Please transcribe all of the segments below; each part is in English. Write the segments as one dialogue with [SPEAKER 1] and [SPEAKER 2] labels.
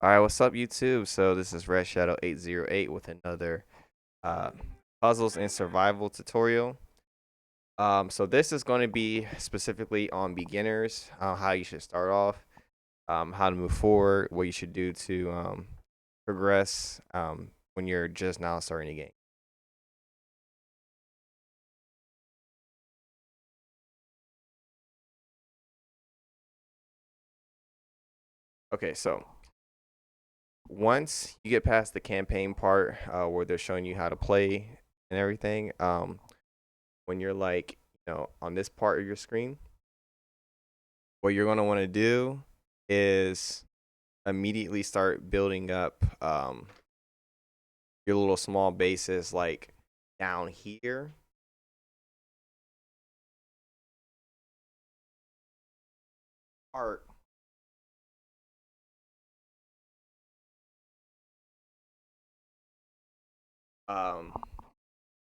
[SPEAKER 1] All right, what's up, YouTube? So this is Red Shadow 808 with another uh, puzzles and survival tutorial. So this is going to be specifically on beginners, how you should start off, how to move forward, what you should do to progress when you're just now starting a game. Okay, so once you get past the campaign part where they're showing you how to play and everything, when you're like, on this part of your screen, what you're going to want to do is immediately start building up your little small bases like down here. Art. Um,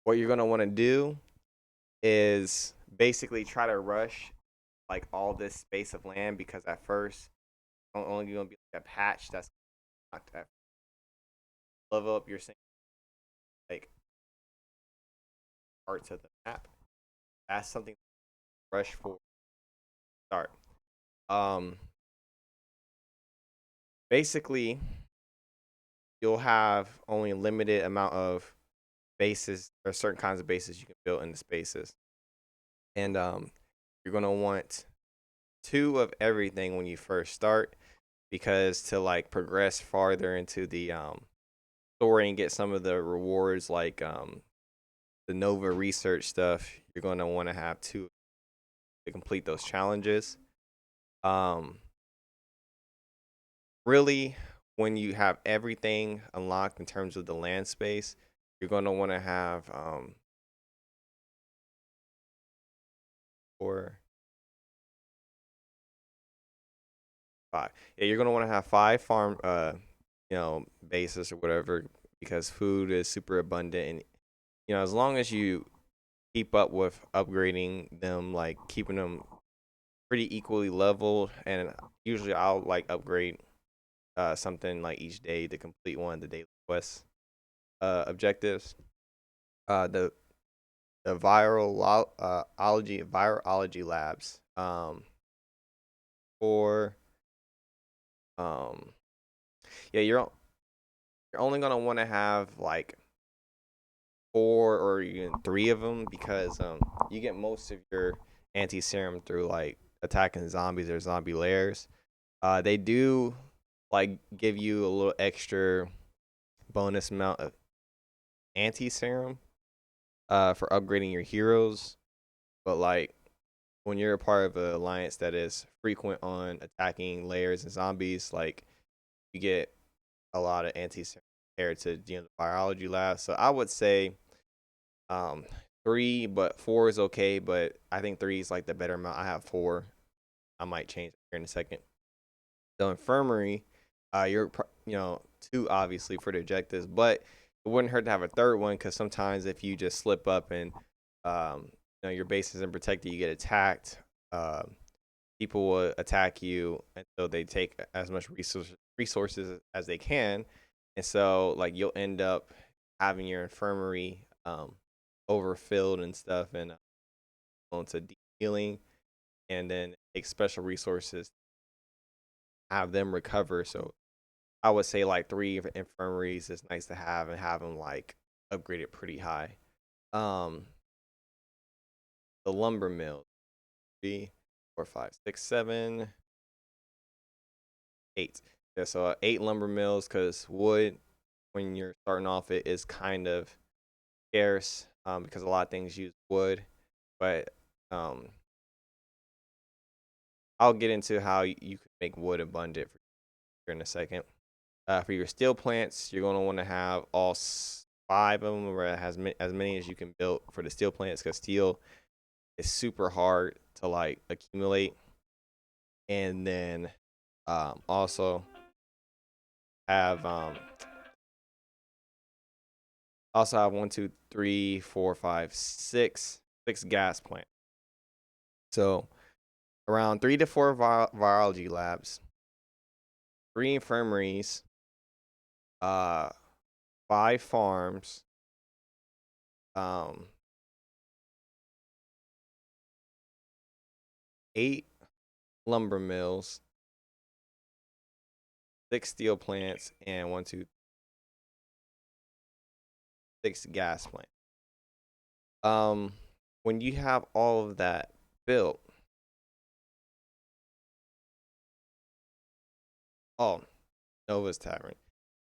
[SPEAKER 1] what you're going to want to do is basically try to rush like all this space of land because at first only going to be like a patch that's not that level up your like parts of the map. That's something to rush for start. Um, Basically, you'll have only a limited amount of bases or certain kinds of bases you can build in the spaces, and you're gonna want two of everything when you first start because to like progress farther into the story and get some of the rewards like the Nova research stuff, you're gonna want to have two to complete those challenges. Um, Really, when you have everything unlocked in terms of the land space, you're gonna want to have or five. Yeah, you're gonna want to have five farm bases or whatever because food is super abundant, and as long as you keep up with upgrading them, like keeping them pretty equally leveled, and usually I'll like upgrade something like each day to complete one of the daily quest objectives. The virology labs for um yeah, you're only gonna want to have like four or even three of them because you get most of your anti serum through like attacking zombies or zombie lairs. They do like give you a little extra bonus amount of anti serum for upgrading your heroes, but like when you're a part of an alliance that is frequent on attacking lairs and zombies, like you get a lot of anti serum compared to the biology lab. So I would say Um, three, but four is okay. But I think three is like the better amount. I have four. I might change here in a second. The infirmary, two obviously for the objectives, but it wouldn't hurt to have a third one because sometimes if you just slip up and your base isn't protected, you get attacked. People will attack you, and so they take as much resources as they can, and so like you'll end up having your infirmary overfilled and stuff, and going to deep healing, and then take special resources, have them recover. So I would say like three infirmaries is nice to have and have them like upgraded pretty high. Um, the lumber mill, 3, 4, 5, 6, 7, 8. Yeah, so eight lumber mills because wood when you're starting off it is kind of scarce because a lot of things use wood, but um, I'll get into how you can make wood abundant for here in a second. For your steel plants, you're going to want to have all five of them, or as many as you can build for the steel plants, because steel is super hard to like accumulate. And then also have one, two, three, four, five, six gas plants. So around 3 to 4 virology labs 3 infirmaries, uh, 5 farms, um, 8 lumber mills, 6 steel plants, and 6 gas plants. Um, when you have all of that built, oh, Nova's Tavern.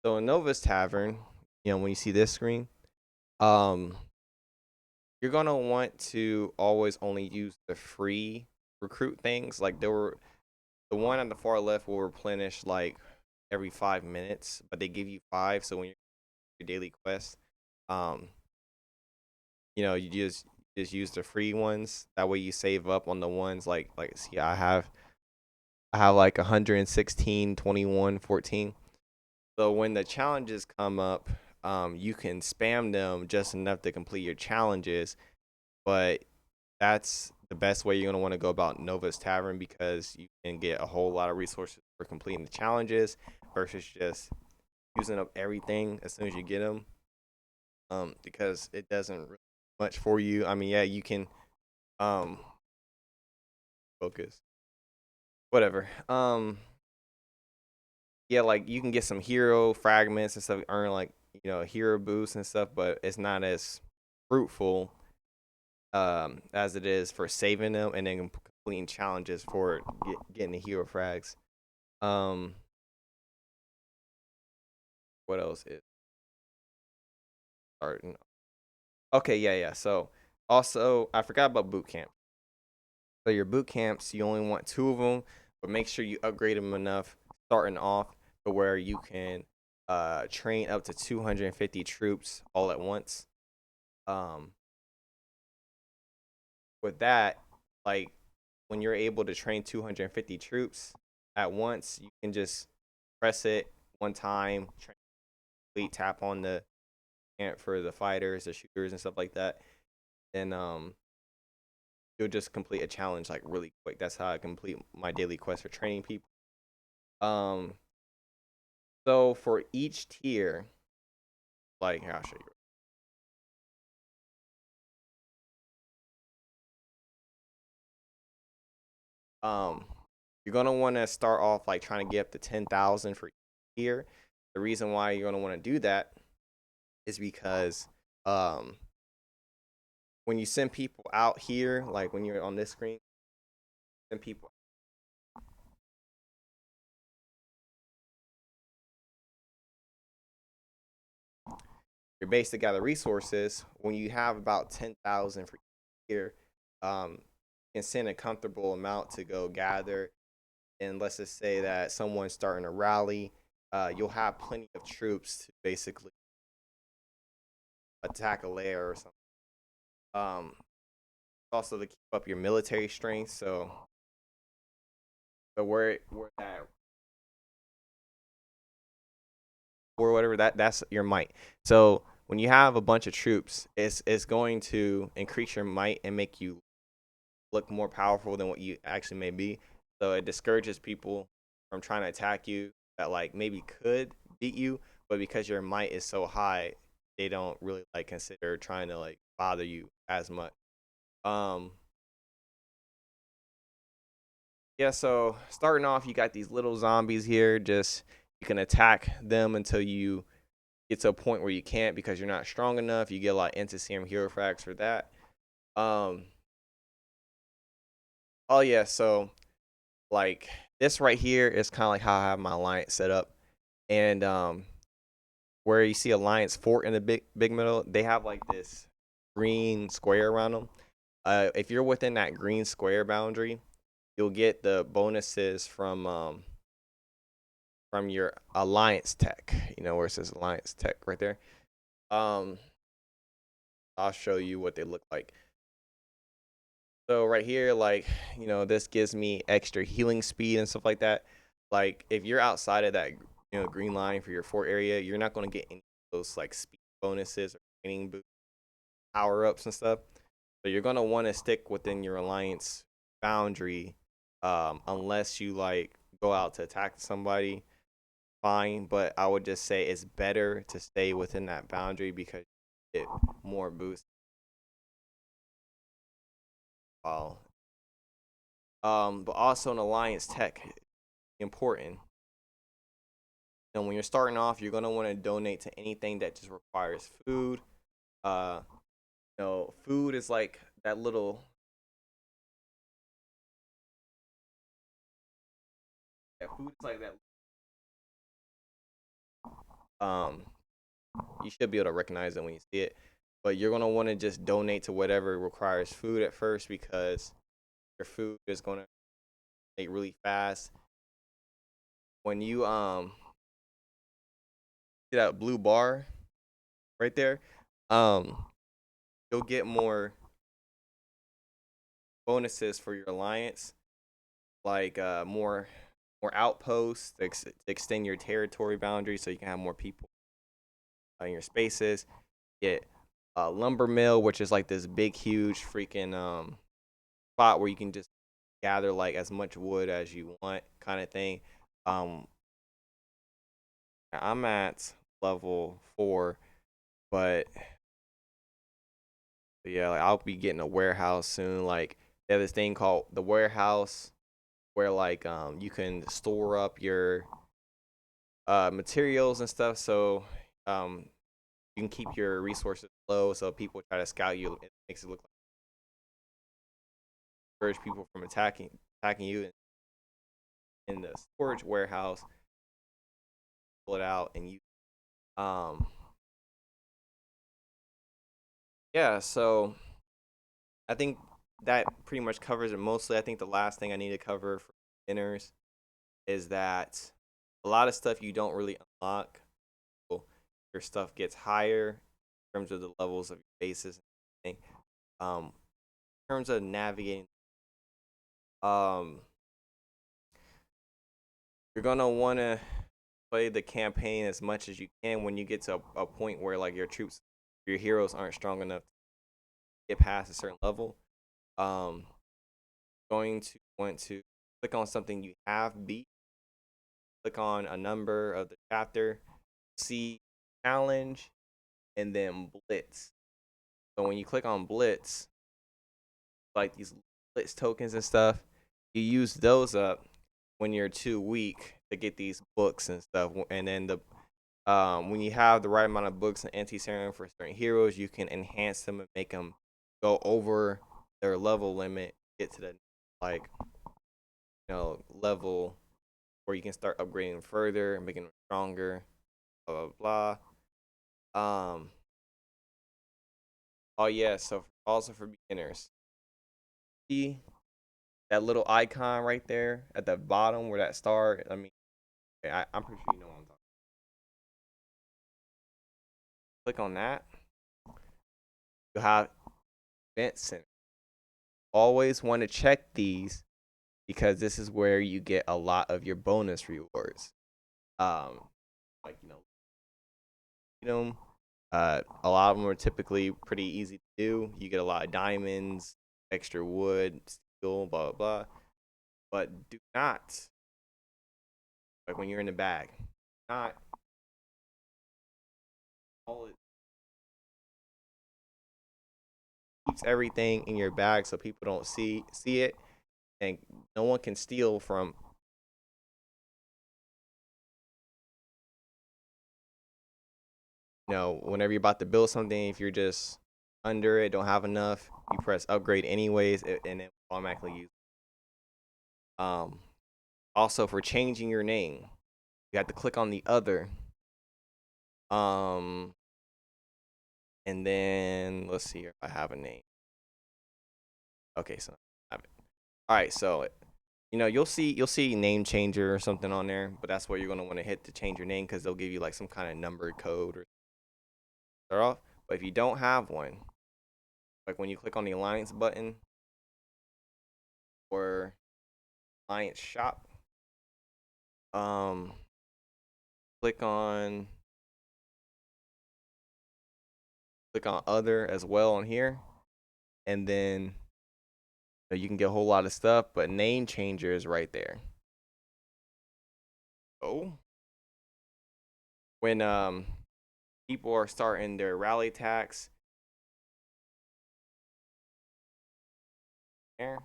[SPEAKER 1] So in Nova's Tavern, when you see this screen, um, you're gonna want to always only use the free recruit things. Like the one on the far left will replenish like every 5 minutes, but they give you 5. So when you're your daily quest, um, you just use the free ones. That way you save up on the ones like see I have like 116, 21, 14. So when the challenges come up, you can spam them just enough to complete your challenges. But that's the best way you're gonna want to go about Nova's Tavern because you can get a whole lot of resources for completing the challenges versus just using up everything as soon as you get them. Because it doesn't really much for you. I mean, yeah, you can um focus, whatever. Yeah, like you can get some hero fragments and stuff, earn like hero boosts and stuff, but it's not as fruitful as it is for saving them and then completing challenges for getting the hero frags. Um, what else is starting? Okay, yeah, yeah. So also, I forgot about boot camp. So your boot camps, you only want 2 of them, but make sure you upgrade them enough starting off to where you can train up to 250 troops all at once. Um, with that, like when you're able to train 250 troops at once, you can just press it one time, tap on the ant for the fighters, the shooters, and stuff like that, and you'll just complete a challenge like really quick. That's how I complete my daily quest for training people. Um, so for each tier, like here, I'll show you. You're gonna want to start off like trying to get up to 10,000 for each tier. The reason why you're gonna want to do that is because um when you send people out here, like when you're on this screen, send people. Your base to gather resources. When you have about 10,000 for each tier, you can send a comfortable amount to go gather. And let's just say that someone's starting a rally, you'll have plenty of troops to basically attack a layer or something. Um, Also to keep up your military strength. So where that or whatever that's your might. So when you have a bunch of troops, it's going to increase your might and make you look more powerful than what you actually may be. So it discourages people from trying to attack you that like maybe could beat you, but because your might is so high, they don't really like consider trying to like bother you as much. Um yeah, so starting off you got these little zombies here, just you can attack them until you get to a point where you can't because you're not strong enough. You get a lot of anti-serum hero frags for that. Um oh yeah, so like this right here is kind of like how I have my alliance set up. And where you see Alliance Fort in the big middle, they have like this green square around them. If you're within that green square boundary, you'll get the bonuses from your Alliance tech. You know where it says Alliance tech right there. Um, I'll show you what they look like. So right here, like this gives me extra healing speed and stuff like that. Like if you're outside of that green line for your fort area, you're not going to get any of those like speed bonuses or training boost power ups and stuff. So you're gonna want to stick within your alliance boundary, unless you like go out to attack somebody. fine, but I would just say it's better to stay within that boundary because it more boosts. While but also in alliance tech, important. And when you're starting off, you're gonna want to donate to anything that just requires food. Uh, food is like that little. Yeah, food is like that. Um, you should be able to recognize it when you see it, but you're gonna want to just donate to whatever requires food at first because your food is gonna make really fast. When you see that blue bar right there, um, you'll get more bonuses for your alliance, like more outposts to extend your territory boundaries, so you can have more people in your spaces. Get a lumber mill, which is like this big, huge freaking spot where you can just gather like as much wood as you want, kind of thing. Um, I'm at level 4, but yeah, like I'll be getting a warehouse soon. Like they have this thing called the warehouse where like you can store up your materials and stuff, so um you can keep your resources low, so people try to scout you. It makes it look like encourage people from attacking you in the storage warehouse. Pull it out and you um yeah. So I think that pretty much covers it mostly. I think the last thing I need to cover for beginners is that a lot of stuff you don't really unlock. Your stuff gets higher in terms of the levels of your bases. In terms of navigating, um, you're gonna want to play the campaign as much as you can when you get to a point where like your heroes aren't strong enough to get past a certain level. Um, going to want to click on something you have beat, click on a number of the chapter, see challenge, and then blitz. So when you click on blitz, like these blitz tokens and stuff, you use those up when you're too weak to get these books and stuff. And then when you have the right amount of books and anti-serum for certain heroes, you can enhance them and make them go over their level limit, get to the like level where you can start upgrading further and making them stronger. Blah blah blah. Oh yeah. So also for beginners, see that little icon right there at the bottom where that star. I mean, I'm pretty sure you know what I'm talking. Click on that. You have event center. Always want to check these because this is where you get a lot of your bonus rewards. Um, like them. A lot of them are typically pretty easy to do. You get a lot of diamonds, extra wood, steel, blah blah blah. But do not like when you're in the bag, not all it keeps everything in your bag so people don't see it, and no one can steal from. Whenever you're about to build something, if you're just under it, don't have enough, you press upgrade anyways, and it automatically use. Um, Also for changing your name, you have to click on the other. Um, and then let's see if I have a name. Okay, so I have it. All right, so you'll see name changer or something on there, but that's where you're gonna want to hit to change your name because they'll give you like some kind of numbered code or start off. But if you don't have one, like when you click on the alliance button or alliance shop, um, click on other as well on here, and then you can get a whole lot of stuff. But name changer is right there. Oh. when people are starting their rally attacks there,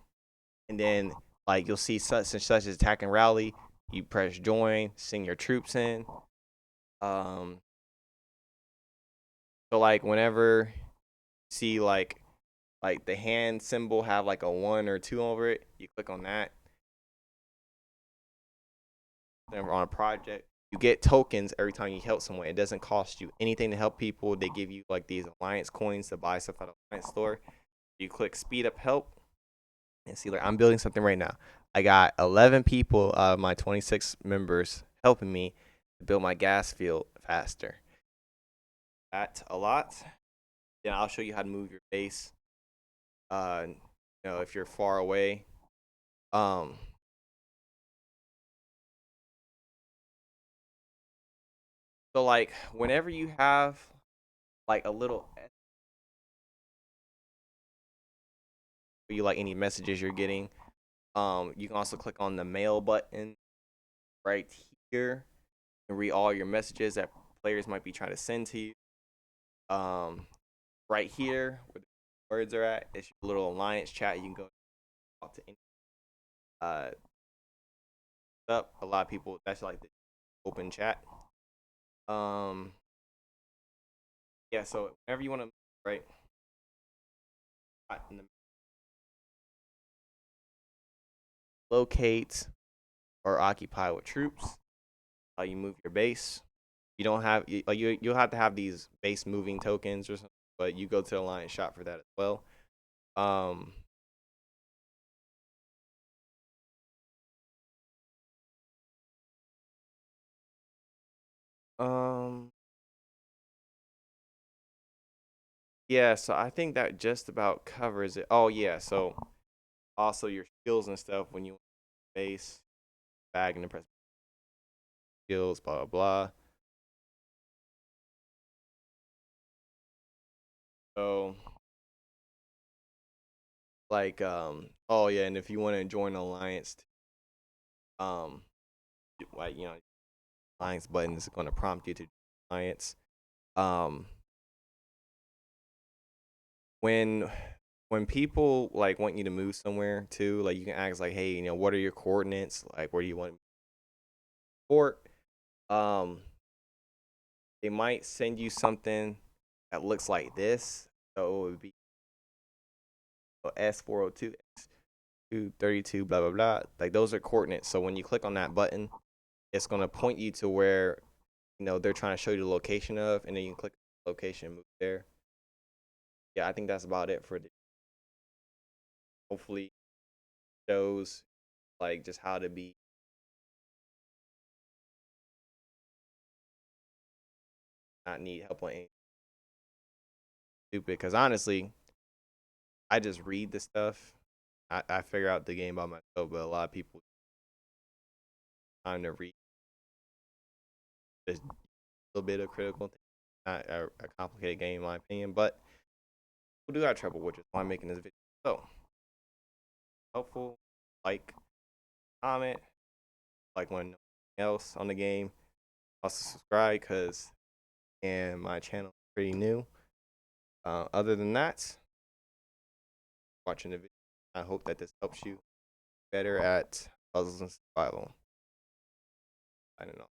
[SPEAKER 1] and then like you'll see such and such as attacking rally. You press join, send your troops in. Um, so like whenever you see like the hand symbol have like a 1 or 2 over it, you click on that. Then on a project, you get tokens every time you help someone. It doesn't cost you anything to help people. They give you like these alliance coins to buy stuff at the alliance store. You click speed up help and see like I'm building something right now. I got 11 people my 26 members helping me to build my gas field faster. That's a lot. Then I'll show you how to move your base. If you're far away. Um, so like whenever you have like a little you like any messages you're getting, you can also click on the mail button right here and read all your messages that players might be trying to send to you. Um, right here where the words are at, it's your little alliance chat. You can go talk to any uh up. A lot of people that's like the open chat. Um, yeah. So whenever you want to, right, in the locate or occupy with troops. You move your base. You don't have you'll have to have these base moving tokens or something, but you go to the alliance shop for that as well. Um, um, yeah. So I think that just about covers it. Oh yeah. So also your skills and stuff when you base bag and the press skills, blah blah blah. So like oh yeah, and if you want to join an alliance, um, like alliance button is going to prompt you to join alliance. Um, when when people like want you to move somewhere too, like you can ask like, hey, what are your coordinates? Like, where do you want to port? Um, they might send you something that looks like this. So it would be S402, S232, blah blah blah. Like those are coordinates. So when you click on that button, it's gonna point you to where they're trying to show you the location of, and then you can click location, and move there. Yeah, I think that's about it for the hopefully shows like just how to be not need help on anything stupid. Because honestly, I just read the stuff. I figure out the game by myself, but a lot of people time to read just a little bit of critical thing. Not a complicated game, in my opinion, but we do have trouble, which is why I'm making this video. So helpful, like, comment, like when else on the game. Also subscribe because and my channel is pretty new. Other than that, watching the video. I hope that this helps you better at puzzles and survival. I don't know.